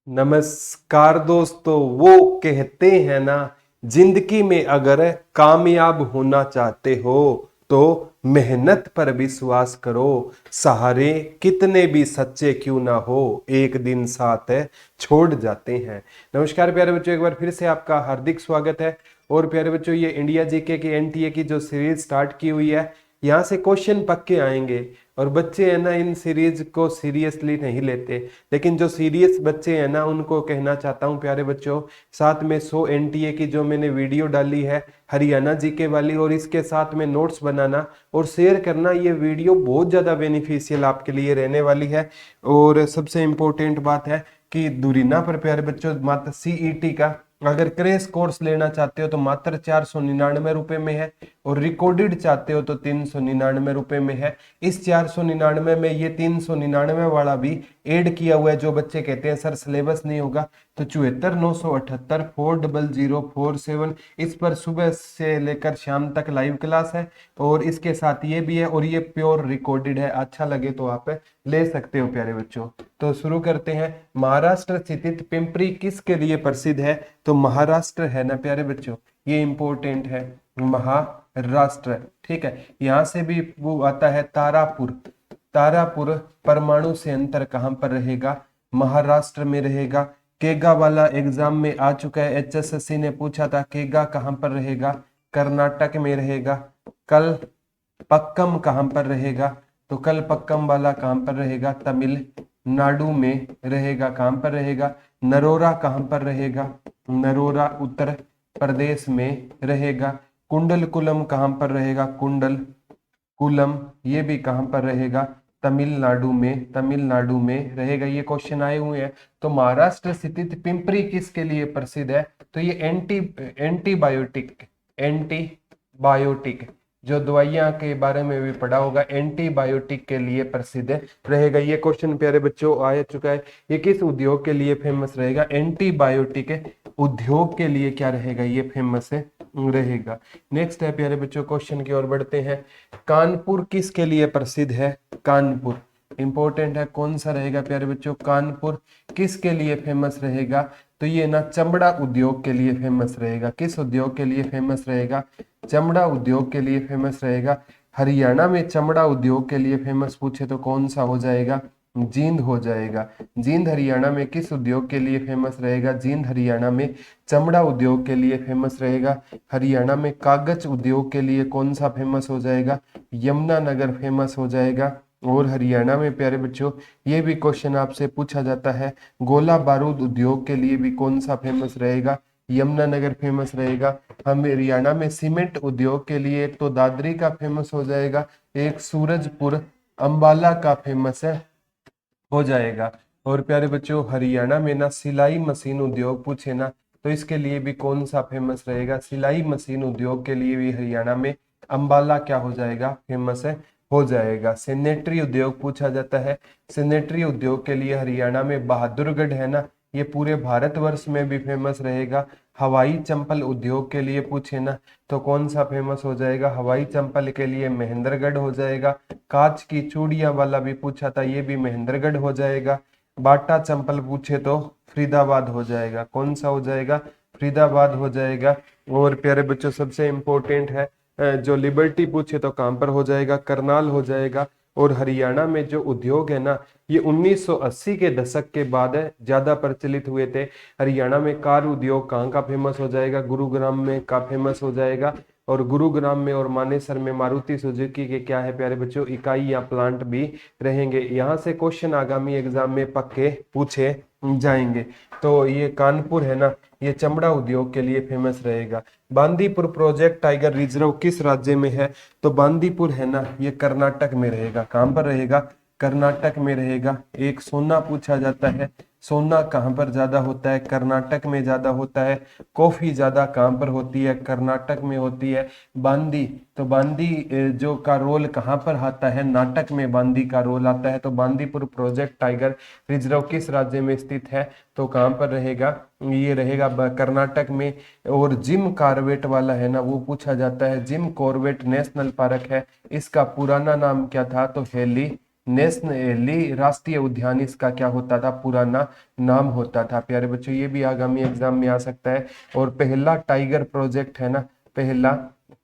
नमस्कार दोस्तों। वो कहते हैं ना, जिंदगी में अगर कामयाब होना चाहते हो तो मेहनत पर विश्वास करो। सहारे कितने भी सच्चे क्यों ना हो, एक दिन साथ छोड़ जाते हैं। नमस्कार प्यारे बच्चों, एक बार फिर से आपका हार्दिक स्वागत है। और प्यारे बच्चों, ये इंडिया जीके की एनटीए की जो सीरीज स्टार्ट की हुई है, यहाँ से क्वेश्चन पक्के आएंगे। और बच्चे हैं ना, इन सीरीज को सीरियसली नहीं लेते, लेकिन जो सीरियस बच्चे हैं ना, उनको कहना चाहता हूँ प्यारे बच्चों, साथ में 100 एनटीए की जो मैंने वीडियो डाली है हरियाणा जीके वाली, और इसके साथ में नोट्स बनाना और शेयर करना। ये वीडियो बहुत ज़्यादा बेनिफिशियल आपके लिए रहने वाली है। और सबसे इम्पोर्टेंट बात है कि दुरीना पर प्यारे बच्चों, मात्र सीईटी का अगर क्रैश कोर्स लेना चाहते हो तो मात्र 499 रुपए में है, और रिकॉर्डेड चाहते हो तो 399 रुपए में है। इस 499 में ये 399 वाला भी ऐड किया हुआ है। जो बच्चे कहते हैं सर सिलेबस नहीं होगा, तो 74,978,400,407 इस पर सुबह से लेकर शाम तक लाइव क्लास है, और इसके साथ ये भी है, और ये प्योर रिकॉर्डेड है। अच्छा लगे तो आप ले सकते हो प्यारे बच्चों। तो शुरू करते हैं। महाराष्ट्र स्थित पिंपरी किसके लिए प्रसिद्ध है? तो महाराष्ट्र है ना प्यारे बच्चों, ये इंपॉर्टेंट है, महाराष्ट्र। ठीक है, यहां से भी वो आता है तारापुर। तारापुर परमाणु संयंत्र कहां पर रहेगा? महाराष्ट्र में रहेगा। केगा वाला एग्जाम में आ चुका है, एचएसएससी ने पूछा था केगा कहां पर रहेगा? कर्नाटक में रहेगा। कल पक्कम कहां पर रहेगा? तो कल पक्कम वाला कहां पर रहेगा? तमिलनाडु में रहेगा। कहां पर रहेगा? नरोरा कहां पर रहेगा? नरोरा उत्तर प्रदेश में रहेगा। कुंडलकुलम कहां पर रहेगा? कुंडलकुलम ये भी कहां पर रहेगा? तमिलनाडु में। तमिलनाडु में रहेगा। ये क्वेश्चन आए हुए हैं। तो महाराष्ट्र स्थित पिंपरी किसके लिए प्रसिद्ध है? तो ये एंटीबायोटिक जो दवाइयां के बारे में भी पढ़ा होगा, एंटीबायोटिक के लिए प्रसिद्ध रहेगा। ये क्वेश्चन प्यारे बच्चों आ चुका है। ये किस उद्योग के लिए फेमस रहेगा? एंटीबायोटिक उद्योग के लिए क्या रहेगा? ये फेमस रहेगा। नेक्स्ट है प्यारे बच्चों, क्वेश्चन की ओर बढ़ते हैं। कानपुर किसके लिए प्रसिद्ध है? कानपुर इंपॉर्टेंट है। कौन सा रहेगा प्यारे बच्चों? कानपुर किसके लिए फेमस रहेगा? तो ये ना चमड़ा उद्योग के लिए फेमस रहेगा। किस उद्योग के लिए फेमस रहेगा? चमड़ा उद्योग के लिए फेमस रहेगा। हरियाणा में चमड़ा उद्योग के लिए फेमस पूछे तो कौन सा हो जाएगा? जींद हो जाएगा। जींद हरियाणा में किस उद्योग के लिए फेमस रहेगा? जींद हरियाणा में चमड़ा उद्योग के लिए फेमस रहेगा। हरियाणा में कागज उद्योग के लिए कौन सा फेमस हो जाएगा? यमुनानगर फेमस हो जाएगा। और हरियाणा में प्यारे बच्चों, ये भी क्वेश्चन आपसे पूछा जाता है, गोला बारूद उद्योग के लिए भी कौन सा फेमस रहेगा? यमुनानगर फेमस रहेगा। हम हरियाणा में सीमेंट उद्योग के लिए एक तो दादरी का फेमस हो जाएगा, एक सूरजपुर अंबाला का फेमस हो जाएगा। और प्यारे बच्चों, हरियाणा में ना सिलाई मशीन उद्योग पूछे ना, तो इसके लिए भी कौन सा फेमस रहेगा? सिलाई मशीन उद्योग के लिए भी हरियाणा में अंबाला क्या हो जाएगा? फेमस हो जाएगा। सैनिटरी उद्योग पूछा जाता है, सैनिटरी उद्योग के लिए हरियाणा में बहादुरगढ़ है ना, ये पूरे भारतवर्ष में भी फेमस रहेगा। हवाई चंपल उद्योग के लिए पूछे ना, तो कौन सा फेमस हो जाएगा? हवाई चंपल के लिए महेंद्रगढ़ हो जाएगा। कांच की चूड़ियां वाला भी पूछा था, ये भी महेंद्रगढ़ हो जाएगा। बाटा चंपल पूछे तो फरीदाबाद हो जाएगा। कौन सा हो जाएगा? फरीदाबाद हो जाएगा। और प्यारे बच्चों, सबसे इंपॉर्टेंट है, जो लिबर्टी पूछे तो कहां पर हो जाएगा? करनाल हो जाएगा। और हरियाणा में जो उद्योग है ना, ये 1980 के दशक के बाद ज्यादा प्रचलित हुए थे। हरियाणा में कार उद्योग कहाँ का फेमस हो जाएगा? गुरुग्राम में का फेमस हो जाएगा। और गुरुग्राम में और मानेसर में मारुति सुजुकी के क्या है प्यारे बच्चों? इकाई या प्लांट भी रहेंगे। यहाँ से क्वेश्चन आगामी एग्जाम में पक्के पूछे जाएंगे। तो ये कानपुर है ना, ये चमड़ा उद्योग के लिए फेमस रहेगा। बांदीपुर प्रोजेक्ट टाइगर रिजर्व किस राज्य में है? तो बांदीपुर है ना, ये कर्नाटक में रहेगा। कहां पर रहेगा? कर्नाटक में रहेगा। एक सोना पूछा जाता है, सोना कहां पर ज्यादा होता है? कर्नाटक में ज्यादा होता है। कॉफी ज्यादा कहां पर होती है? कर्नाटक में होती है। बांदी, तो बांदी जो का रोल कहां पर आता है? नाटक में बांदी का रोल आता है। तो बांदीपुर प्रोजेक्ट टाइगर रिजर्व किस राज्य में स्थित है? तो कहां पर रहेगा? ये रहेगा कर्नाटक में। और जिम कॉर्बेट वाला है ना, वो पूछा जाता है। जिम कॉर्बेट नेशनल पार्क है, इसका पुराना नाम क्या था? तो हेली नेशनली राष्ट्रीय उद्यान इसका क्या होता था, पुराना नाम होता था। प्यारे बच्चों ये भी आगामी एग्जाम में आ सकता है। और पहला टाइगर प्रोजेक्ट है ना, पहला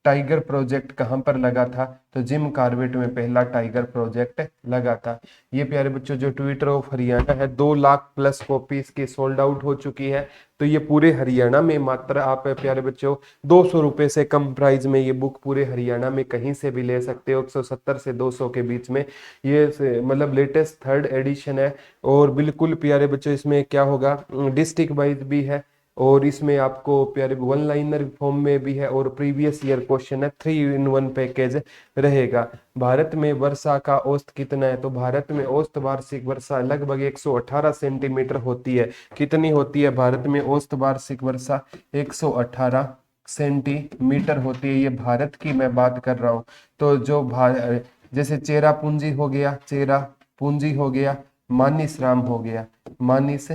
टाइगर प्रोजेक्ट कहाँ पर लगा था, तो जिम कॉर्बेट में पहला टाइगर प्रोजेक्ट लगा था। ये प्यारे बच्चों जो ट्विटर ऑफ हरियाणा है, 2 लाख प्लस कॉपी इसकी सोल्ड आउट हो चुकी है। तो ये पूरे हरियाणा में मात्र आप प्यारे बच्चों 200 रुपए से कम प्राइस में ये बुक पूरे हरियाणा में कहीं से भी ले सकते हो, 170 से 200 के बीच में। ये मतलब लेटेस्ट 3rd एडिशन है। और बिल्कुल प्यारे बच्चों इसमें क्या होगा, डिस्ट्रिक्ट वाइज भी है, और इसमें आपको प्यारे 1 लाइनर फॉर्म में भी है, और प्रीवियस ईयर क्वेश्चन है, 3 in 1 पैकेज रहेगा। भारत में वर्षा का औसत कितना है, तो भारत में औसत वार्षिक वर्षा लगभग 118 सेंटीमीटर होती है। कितनी होती है भारत में औसत वार्षिक वर्षा, 118 सेंटीमीटर होती है। ये भारत की मैं बात कर रहा हूँ। तो जो जैसे चेरा पूंजी हो गया, चेरा पूंजी हो गया, मानिस राम हो गया, मानिस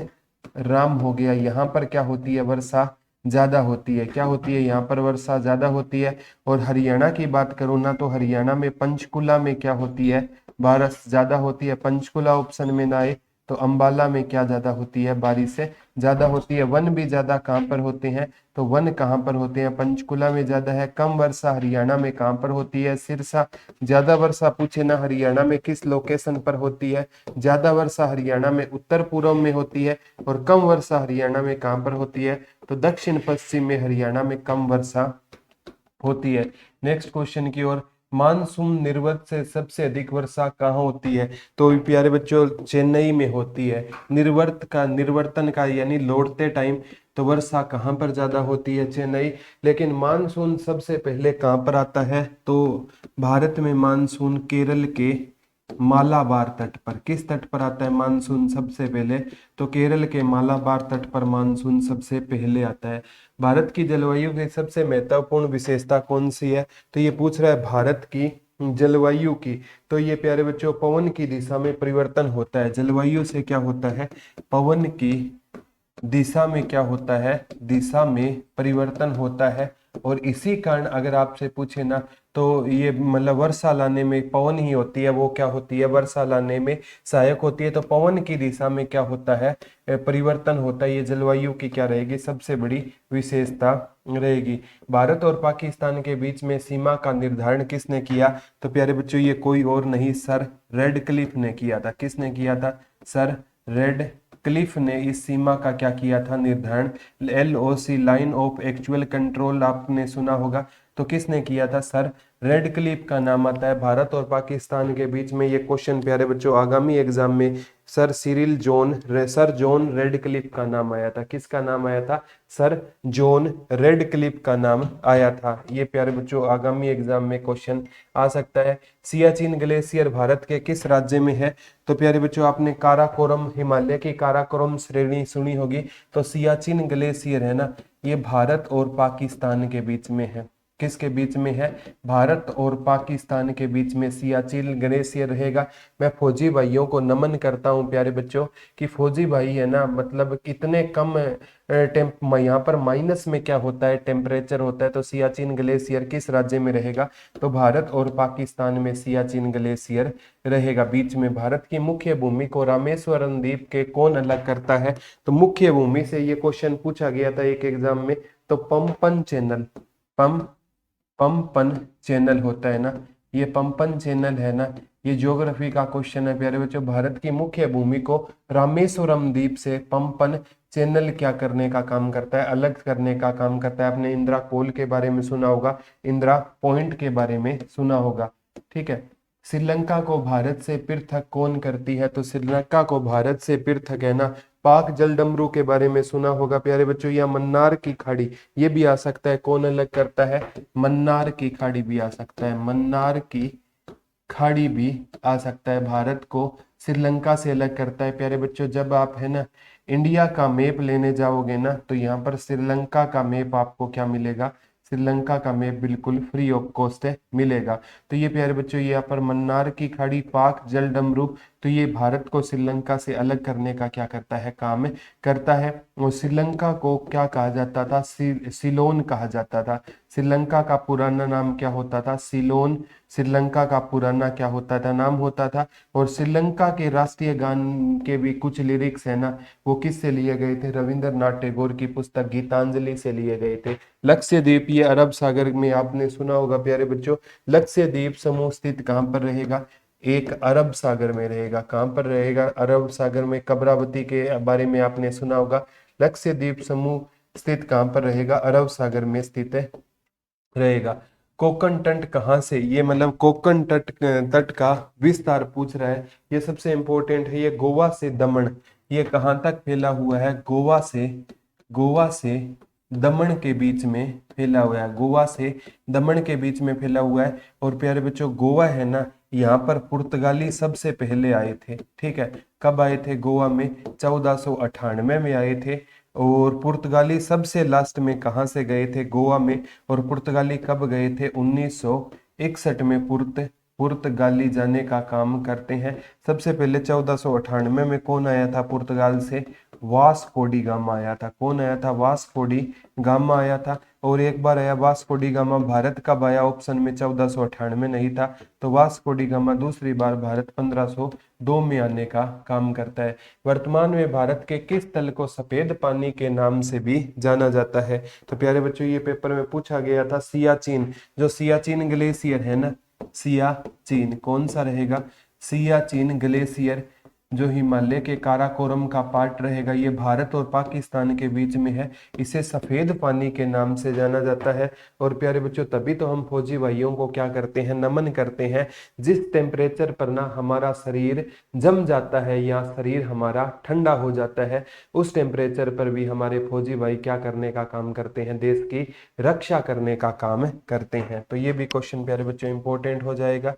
राम हो गया, यहाँ पर क्या होती है, वर्षा ज्यादा होती है। क्या होती है, यहाँ पर वर्षा ज्यादा होती है। और हरियाणा की बात करूँ ना, तो हरियाणा में पंचकुला में क्या होती है, बारिश ज्यादा होती है। पंचकुला ऑप्शन में ना आए तो अंबाला में क्या ज्यादा होती है, बारिश से ज्यादा होती है। वन भी ज्यादा कहाँ पर होते हैं, तो वन कहाँ पर होते हैं, पंचकुला में ज्यादा है। कम वर्षा हरियाणा में कहाँ पर होती है, सिरसा। ज्यादा वर्षा पूछे ना हरियाणा में किस लोकेशन पर होती है, ज्यादा वर्षा हरियाणा में उत्तर पूर्व में होती है। और कम वर्षा हरियाणा में कहाँ पर होती है, तो दक्षिण पश्चिम में हरियाणा में कम वर्षा होती है। नेक्स्ट क्वेश्चन की ओर, मानसून निर्वत से सबसे अधिक वर्षा कहाँ होती है, तो प्यारे बच्चों चेन्नई में होती है। निर्वर्त का, निर्वर्तन का यानी लौटते टाइम, तो वर्षा कहाँ पर ज्यादा होती है, चेन्नई। लेकिन मानसून सबसे पहले कहाँ पर आता है, तो भारत में मानसून केरल के मालाबार तट पर। किस तट पर आता है मानसून सबसे पहले, तो केरल के मालाबार तट पर मानसून सबसे पहले आता है। भारत की जलवायु की सबसे महत्वपूर्ण विशेषता कौन सी है, तो ये पूछ रहा है भारत की जलवायु की। तो ये प्यारे बच्चों पवन की दिशा में परिवर्तन होता है। जलवायु से क्या होता है, पवन की दिशा में क्या होता है, दिशा में परिवर्तन होता है। और इसी कारण अगर आपसे पूछे ना, तो ये मतलब वर्षा लाने में पवन ही होती है, वो क्या होती है, वर्षा लाने में सहायक होती है। तो पवन की दिशा में क्या होता है, परिवर्तन होता है। ये जलवायु की क्या रहेगी, सबसे बड़ी विशेषता रहेगी। भारत और पाकिस्तान के बीच में सीमा का निर्धारण किसने किया, तो प्यारे बच्चों ये कोई और नहीं, सर रेडक्लिफ ने किया था। किसने किया था, सर रेडक्लिफ ने इस सीमा का क्या किया था, निर्धारण। LOC line of actual control आपने सुना होगा, तो किसने किया था, सर रेडक्लिफ का नाम आता है। भारत और पाकिस्तान के बीच में ये क्वेश्चन प्यारे बच्चों आगामी एग्जाम में सर जॉन रेडक्लिफ का नाम आया था। किसका नाम आया था, सर जॉन रेडक्लिफ का नाम आया था। ये प्यारे बच्चों आगामी एग्जाम में क्वेश्चन आ सकता है। सियाचिन ग्लेशियर भारत के किस राज्य में है, तो प्यारे बच्चों आपने काराकोरम, हिमालय की काराकोरम श्रेणी सुनी होगी। तो सियाचिन ग्लेशियर है ना, ये भारत और पाकिस्तान के बीच में है। किसके बीच में है, भारत और पाकिस्तान के बीच में सियाचिन ग्लेशियर रहेगा। मैं फौजी भाइयों को नमन करता हूं प्यारे बच्चों, कि फौजी भाई है ना, मतलब कितने कम यहाँ पर माइनस में क्या होता है, टेम्परेचर होता है। तो सियाचिन ग्लेशियर किस राज्य में रहेगा, तो भारत और पाकिस्तान में सियाचिन ग्लेशियर रहेगा। बीच में भारत की मुख्य भूमि को रामेश्वरम द्वीप के कौन अलग करता है, तो मुख्य भूमि से ये क्वेश्चन पूछा गया था एक एग्जाम में। तो पंपन चैनल, पंपन चैनल होता है ना, ये पंपन चैनल है ना, ये ज्योग्राफी का क्वेश्चन है प्यारे बच्चों। भारत की मुख्य भूमि को रामेश्वरम द्वीप से पंपन चैनल क्या करने का काम करता है, अलग करने का काम करता है। आपने इंदिरा कोल के बारे में सुना होगा, इंदिरा पॉइंट के बारे में सुना होगा, ठीक है। श्रीलंका को भारत से पृथक कौन करती है, तो श्रीलंका को भारत से पृथक है ना, पाक जलडमरू के बारे में सुना होगा प्यारे बच्चों, या मन्नार की खाड़ी, ये भी आ सकता है। कौन अलग करता है, मन्नार की खाड़ी भी आ सकता है, मन्नार की खाड़ी भी आ सकता है। भारत को श्रीलंका से अलग करता है प्यारे बच्चों। जब आप है ना इंडिया का मैप लेने जाओगे ना, तो यहाँ पर श्रीलंका का मैप आपको क्या मिलेगा, श्रीलंका का मैप बिल्कुल फ्री ऑफ कॉस्ट मिलेगा। तो ये प्यारे बच्चों यहाँ पर मन्नार की खाड़ी, पाक जलडमरू तो ये भारत को श्रीलंका से अलग करने का क्या करता है, काम करता है। और श्रीलंका को क्या कहा जाता था, सिलोन कहा जाता था। श्रीलंका का पुराना नाम क्या होता था, सिलोन। श्रीलंका का पुराना क्या होता था, नाम होता था। और श्रीलंका के राष्ट्रीय गान के भी कुछ लिरिक्स है ना, वो किससे लिए गए थे, रविंद्रनाथ टैगोर की पुस्तक गीतांजलि से लिए गए थे। लक्षद्वीप ये अरब सागर में आपने सुना होगा प्यारे बच्चों। लक्षद्वीप समूह स्थित कहाँ पर रहेगा, एक अरब सागर में रहेगा। कहाँ पर रहेगा, अरब सागर में। कबरावती के बारे में आपने सुना होगा। लक्षद्वीप समूह स्थित कहाँ पर रहेगा, अरब सागर में स्थित रहेगा। कोकण तट कहाँ से, ये मतलब कोकण तट तट का विस्तार पूछ रहा है, ये सबसे इंपॉर्टेंट है। ये गोवा से दमन, ये कहाँ तक फैला हुआ है, गोवा से दमन के बीच में फैला हुआ है। गोवा से दमन के बीच में फैला हुआ है। और प्यारे बच्चों गोवा है ना, यहाँ पर पुर्तगाली सबसे पहले आए थे। ठीक है, कब आए थे, गोवा में 1498 में आए थे। और पुर्तगाली सबसे लास्ट में कहाँ से गए थे, गोवा में। और पुर्तगाली कब गए थे, 1961 में पुर्तगाली जाने का काम करते हैं। सबसे पहले 1498 में कौन आया था पुर्तगाल से, वास्को डी गामा आया था। कौन आया था, वास्को डी गामा आया था। और एक बार आया वास्को डी गामा, भारत कब आया, ऑप्शन में 1498 नहीं था, तो वास्को डी गामा दूसरी बार भारत 1502 में आने का काम करता है। वर्तमान में भारत के किस तल को सफेद पानी के नाम से भी जाना जाता है, तो प्यारे बच्चों ये पेपर में पूछा गया था। सियाचिन, जो सियाचिन ग्लेशियर है ना, सियाचिन कौन सा रहेगा, सियाचिन ग्लेशियर जो हिमालय के काराकोरम का पार्ट रहेगा, ये भारत और पाकिस्तान के बीच में है। इसे सफेद पानी के नाम से जाना जाता है। और प्यारे बच्चों तभी तो हम फौजी भाइयों को क्या करते हैं, नमन करते हैं। जिस टेम्परेचर पर ना हमारा शरीर जम जाता है या शरीर हमारा ठंडा हो जाता है, उस टेम्परेचर पर भी हमारे फौजी भाई क्या करने का काम करते हैं, देश की रक्षा करने का काम करते हैं। तो ये भी क्वेश्चन प्यारे बच्चों इंपॉर्टेंट हो जाएगा।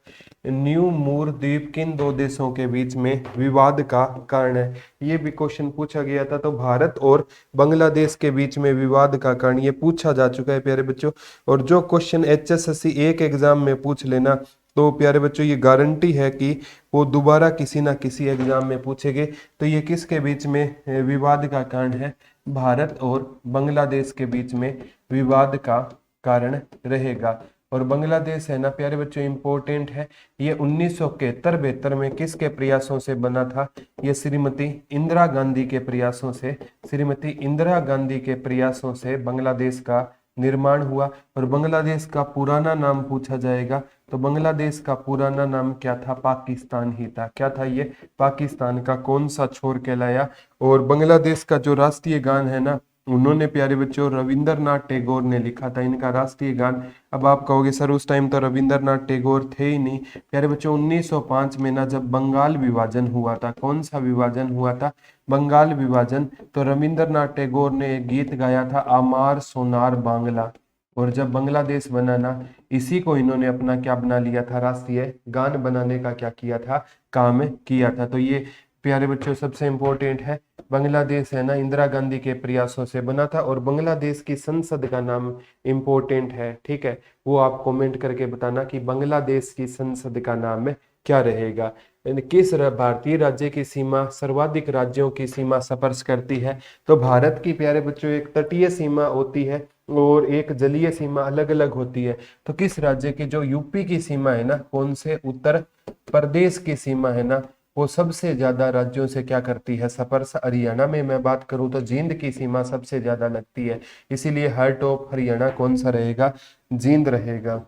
न्यू मूर द्वीप किन दो देशों के बीच में विवाद का कारण है, ये भी क्वेश्चन पूछा गया था। तो भारत और बांग्लादेश के बीच में विवाद का कारण ये पूछा जा चुका है प्यारे बच्चों। और जो क्वेश्चन HSSC एक एग्जाम में पूछ लेना, तो प्यारे बच्चों ये गारंटी है कि वो दोबारा किसी ना किसी एग्जाम में पूछेंगे। तो ये किसके बीच में विवाद का कारण है, भारत और बांग्लादेश के बीच में विवाद का कारण रहेगा। और बांग्लादेश है ना प्यारे बच्चों इंपॉर्टेंट है, ये 1971-72 में किसके प्रयासों से बना था, ये श्रीमती इंदिरा गांधी के प्रयासों से, श्रीमती इंदिरा गांधी के प्रयासों से बांग्लादेश का निर्माण हुआ। और बांग्लादेश का पुराना नाम पूछा जाएगा, तो बांग्लादेश का पुराना नाम क्या था, पाकिस्तान ही था। क्या था ये, पाकिस्तान का कौन सा छोर कहलाया। और बांग्लादेश का जो राष्ट्रीय गान है ना, उन्होंने प्यारे बच्चों रविंद्रनाथ टैगोर ने लिखा था इनका राष्ट्रीय गान। अब आप कहोगे सर उस टाइम तो रविंद्रनाथ टैगोर थे ही नहीं। प्यारे बच्चों 1905 में ना जब बंगाल विभाजन हुआ था, कौन सा विभाजन हुआ था, बंगाल विभाजन, तो रविंद्रनाथ टैगोर ने एक गीत गाया था, आमार सोनार बांग्ला। और जब बांग्लादेश बना ना, इसी को इन्होंने अपना क्या बना लिया था, राष्ट्रीय गान बनाने का क्या किया था, काम किया था। तो ये प्यारे बच्चों सबसे इंपॉर्टेंट है। बांग्लादेश है ना इंदिरा गांधी के प्रयासों से बना था। और बांग्लादेश की संसद का नाम इंपॉर्टेंट है, ठीक है, वो आप कमेंट करके बताना कि बांग्लादेश की संसद का नाम क्या रहेगा। किस भारतीय राज्य की सीमा सर्वाधिक राज्यों की सीमा स्पर्श करती है, तो भारत की प्यारे बच्चों एक तटीय सीमा होती है और एक जलीय सीमा अलग अलग होती है। तो किस राज्य की, जो यूपी की सीमा है ना, कौन से, उत्तर प्रदेश की सीमा है ना, वो सबसे ज्यादा राज्यों से क्या करती है, स्पर्श। हरियाणा में मैं बात करूं तो जींद की सीमा सबसे ज्यादा लगती है, इसीलिए हार्ट ऑफ हरियाणा कौन सा रहेगा, जींद रहेगा।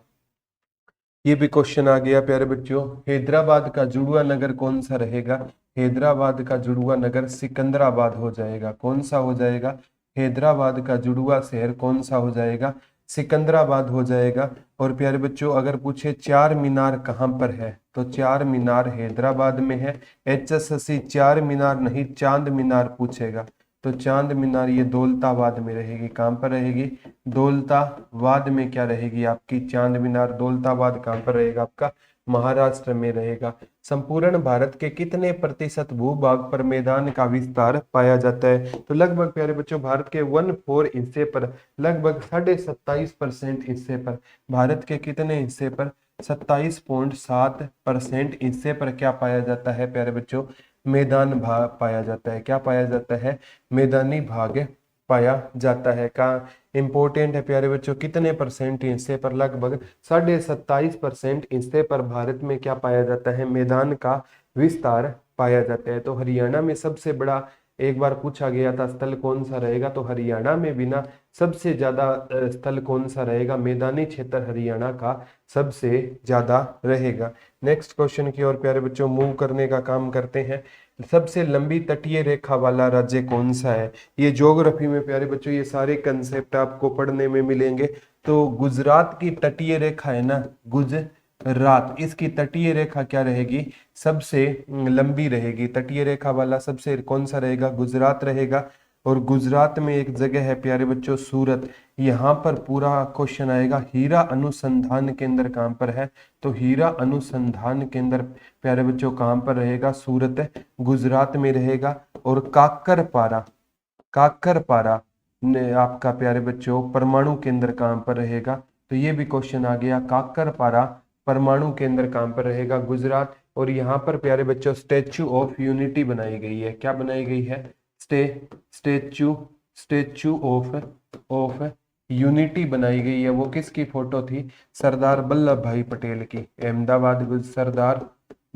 ये भी क्वेश्चन आ गया प्यारे बच्चों। हैदराबाद का जुड़वा नगर कौन सा रहेगा, हैदराबाद का जुड़वा नगर सिकंदराबाद हो जाएगा। कौन सा हो जाएगा, हैदराबाद का जुड़वा शहर कौन सा हो जाएगा, सिकंदराबाद हो जाएगा। और प्यारे बच्चों अगर पूछे चार मीनार कहाँ पर है, तो चार मीनार हैदराबाद में है। HSSC चार मीनार नहीं चांद मीनार पूछेगा, तो चांद मीनार ये दौलताबाद में रहेगी। कहाँ पर रहेगी, दौलताबाद में क्या रहेगी आपकी, चांद मीनार। दौलताबाद कहाँ पर रहेगा आपका, महाराष्ट्र में रहेगा। संपूर्ण भारत के कितने प्रतिशत भूभाग पर मैदान का विस्तार पाया जाता है, तो लगभग प्यारे बच्चों भारत के 1/4 हिस्से पर, लगभग 27.5% हिस्से पर, भारत के कितने हिस्से पर, 27.7% हिस्से पर क्या पाया जाता है प्यारे बच्चों, मैदान भाग पाया जाता है। क्या पाया जाता है, मैदानी भाग पाया जाता है। का इंपॉर्टेंट है प्यारे बच्चों, कितने परसेंट हिस्से पर, लगभग 27.5% हिस्से पर भारत में क्या पाया जाता है, मैदान का विस्तार पाया जाता है। तो हरियाणा में सबसे बड़ा, एक बार पूछा गया था स्थल कौन सा रहेगा, तो हरियाणा में भी ना सबसे ज्यादा स्थल कौन सा रहेगा, मैदानी क्षेत्र हरियाणा का सबसे ज्यादा रहेगा। नेक्स्ट क्वेश्चन की ओर प्यारे बच्चों मूव करने का काम करते हैं। सबसे लंबी तटीय रेखा वाला राज्य कौन सा है। ये ज्योग्राफी में प्यारे बच्चों ये सारे कंसेप्ट आपको पढ़ने में मिलेंगे। तो गुजरात की तटीय रेखा है ना, गुजरात, इसकी तटीय रेखा क्या रहेगी, सबसे लंबी रहेगी। तटीय रेखा वाला सबसे कौन सा रहेगा, गुजरात रहेगा। और गुजरात में एक जगह है प्यारे बच्चों सूरत, यहाँ पर पूरा क्वेश्चन आएगा हीरा अनुसंधान केंद्र कहाँ पर है, तो हीरा अनुसंधान केंद्र प्यारे बच्चों कहाँ पर रहेगा, सूरत गुजरात में रहेगा। और काकरपारा, काकरपारा आपका प्यारे बच्चों परमाणु केंद्र कहाँ पर रहेगा, तो ये भी क्वेश्चन आ गया, काकरपारा परमाणु केंद्र कहाँ पर रहेगा, गुजरात। और यहाँ पर प्यारे बच्चों स्टेच्यू ऑफ यूनिटी बनाई गई है। क्या बनाई गई है, स्टेच्यू स्टेच्यू ऑफ यूनिटी बनाई गई है। वो किसकी फोटो थी, सरदार वल्लभ भाई पटेल की। अहमदाबाद सरदार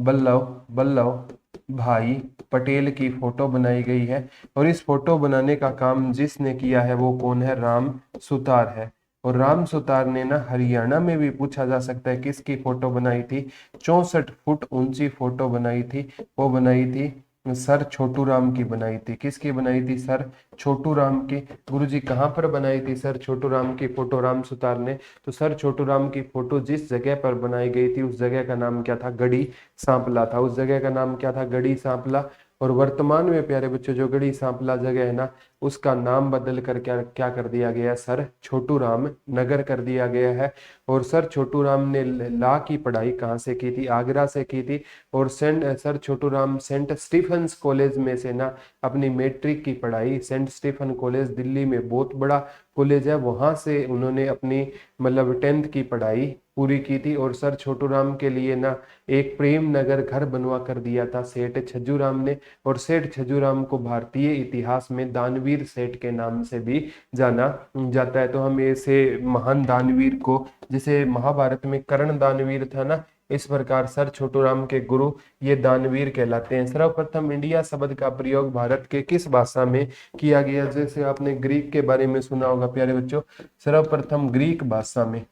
वल्लभ भाई पटेल की फोटो बनाई गई है। और इस फोटो बनाने का काम जिसने किया है वो कौन है, राम सुतार है। और राम सुतार ने ना हरियाणा में भी पूछा जा सकता है किसकी फोटो बनाई थी, 64 फुट ऊंची फोटो बनाई थी। वो बनाई थी सर छोटू राम की बनाई थी। किसकी बनाई थी, सर छोटू राम की। गुरुजी कहाँ पर बनाई थी सर छोटू राम की फोटो राम सुतार ने, तो सर छोटू राम की फोटो जिस जगह पर बनाई गई थी उस जगह का नाम क्या था, गढ़ी सांपला था। उस जगह का नाम क्या था, गढ़ी सांपला। और वर्तमान में प्यारे बच्चों जो गढ़ी सांपला जगह है ना, उसका नाम बदल कर क्या क्या कर दिया गया, सर छोटू राम नगर कर दिया गया है। और सर छोटू राम ने लॉ की पढ़ाई कहाँ से की थी, आगरा से की थी। और sir Chhotu Ram Saint Stephen's college में से ना अपनी मैट्रिक की पढ़ाई, सेंट स्टीफन कॉलेज दिल्ली में बहुत बड़ा कॉलेज है, वहां से उन्होंने अपनी मतलब 10th की पढ़ाई पूरी की थी। और सर छोटू राम के लिए ना एक प्रेम नगर घर बनवा कर दिया था सेठ छज्जूराम ने। और सेठ छज्जूराम को भारतीय इतिहास में दानवीर सेठ के नाम से भी जाना जाता है। तो हम ऐसे महान दानवीर को, जैसे महाभारत में कर्ण दानवीर था ना, इस प्रकार सर छोटू राम के गुरु ये दानवीर कहलाते हैं। सर्वप्रथम इंडिया शब्द का प्रयोग भारत के किस भाषा में किया गया, जैसे आपने ग्रीक के बारे में सुना होगा प्यारे बच्चों, सर्वप्रथम ग्रीक भाषा में,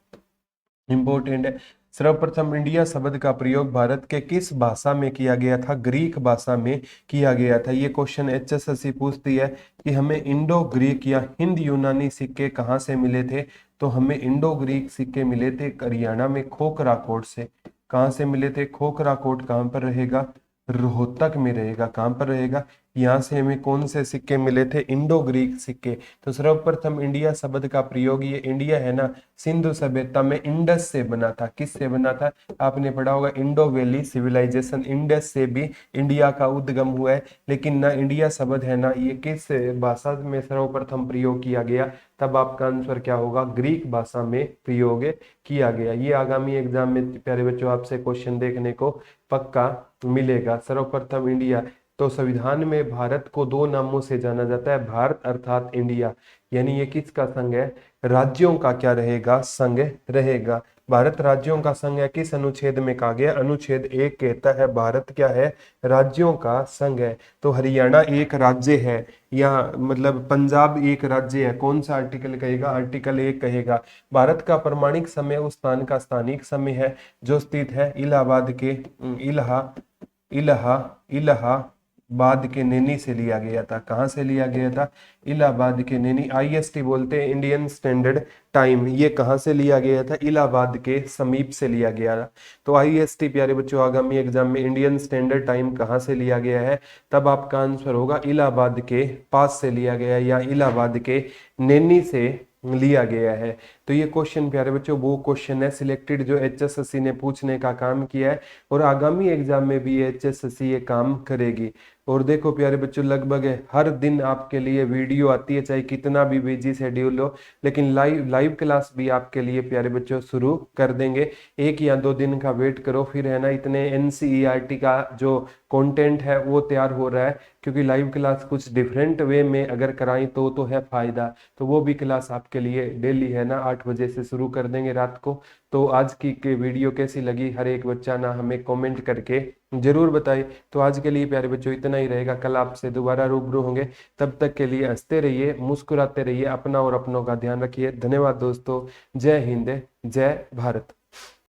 इंपॉर्टेंट है। सर्वप्रथम इंडिया शब्द का प्रयोग भारत के किस भाषा में किया गया था, ग्रीक भाषा में किया गया था। ये क्वेश्चन एचएसएससी पूछती है कि हमें इंडो ग्रीक या हिंद यूनानी सिक्के कहाँ से मिले थे, तो हमें इंडो ग्रीक सिक्के मिले थे हरियाणा में खोखरा कोट से। कहाँ से मिले थे, खोखरा कोट कहाँ पर रहेगा, रोहतक में रहेगा। कहाँ पर रहेगा, यहाँ से हमें कौन से सिक्के मिले थे, इंडो ग्रीक सिक्के। तो सर्वप्रथम इंडिया शब्द का प्रयोग, ये इंडिया है ना, सिंधु सभ्यता में इंडस से बना था। किस से बना था, आपने पढ़ा होगा इंडो वैली सिविलाइजेशन, इंडस से भी इंडिया का उद्गम हुआ है। लेकिन ना इंडिया शब्द है ना, ये किस भाषा में सर्वप्रथम प्रयोग किया गया, तब आपका आंसर क्या होगा, ग्रीक भाषा में प्रयोग किया गया। ये आगामी एग्जाम में प्यारे बच्चों आपसे क्वेश्चन देखने को पक्का मिलेगा। सर्वप्रथम इंडिया, तो संविधान में भारत को 2 नामों से जाना जाता है, भारत अर्थात इंडिया, यानी ये किसका संघ है, राज्यों का क्या रहेगा, संघ रहेगा। भारत राज्यों का संघ है, किस अनुच्छेद में कहा गया, अनुच्छेद 1 कहता है भारत क्या है, राज्यों का संघ है। तो हरियाणा एक राज्य है, या मतलब पंजाब एक राज्य है, कौन सा आर्टिकल कहेगा, आर्टिकल 1 कहेगा। भारत का प्रमाणिक समय उस स्थान का स्थानिक समय है जो स्थित है इलाहाबाद के इलाहाबाद के नैनी से लिया गया था। कहाँ से लिया गया था, इलाहाबाद के नैनी। आईएसटी बोलते हैं इंडियन स्टैंडर्ड टाइम, ये कहाँ से लिया गया था, इलाहाबाद के समीप से लिया गया था। तो आईएसटी प्यारे बच्चों आगामी एग्जाम में इंडियन स्टैंडर्ड टाइम कहाँ से लिया गया है, तब आपका आंसर होगा इलाहाबाद के पास से लिया गया, या इलाहाबाद के नैनी से लिया गया है। तो ये क्वेश्चन प्यारे बच्चों वो क्वेश्चन है सिलेक्टेड जो HSSC ने पूछने का काम किया है, और आगामी एग्जाम में भी HSSC ये काम करेगी। और देखो प्यारे बच्चों लगभग हर दिन आपके लिए वीडियो आती है, चाहे कितना भी बिजी शेड्यूल हो, लेकिन लाइव क्लास भी आपके लिए प्यारे बच्चों शुरू कर देंगे। 1 या 2 दिन का वेट करो, फिर है ना इतने NCERT का जो कंटेंट है वो तैयार हो रहा है, क्योंकि लाइव क्लास कुछ डिफरेंट वे में अगर कराएं तो है फायदा। तो वो भी क्लास आपके लिए डेली है ना 8 बजे से शुरू कर देंगे रात को। तो आज की वीडियो कैसी लगी हर एक बच्चा ना हमें कमेंट करके जरूर बताए। तो आज के लिए प्यारे बच्चों इतना ही रहेगा, कल आपसे दोबारा रूबरू होंगे। तब तक के लिए हंसते रहिए, मुस्कुराते रहिए, अपना और अपनों का ध्यान रखिए। धन्यवाद दोस्तों। जय हिंद, जय भारत।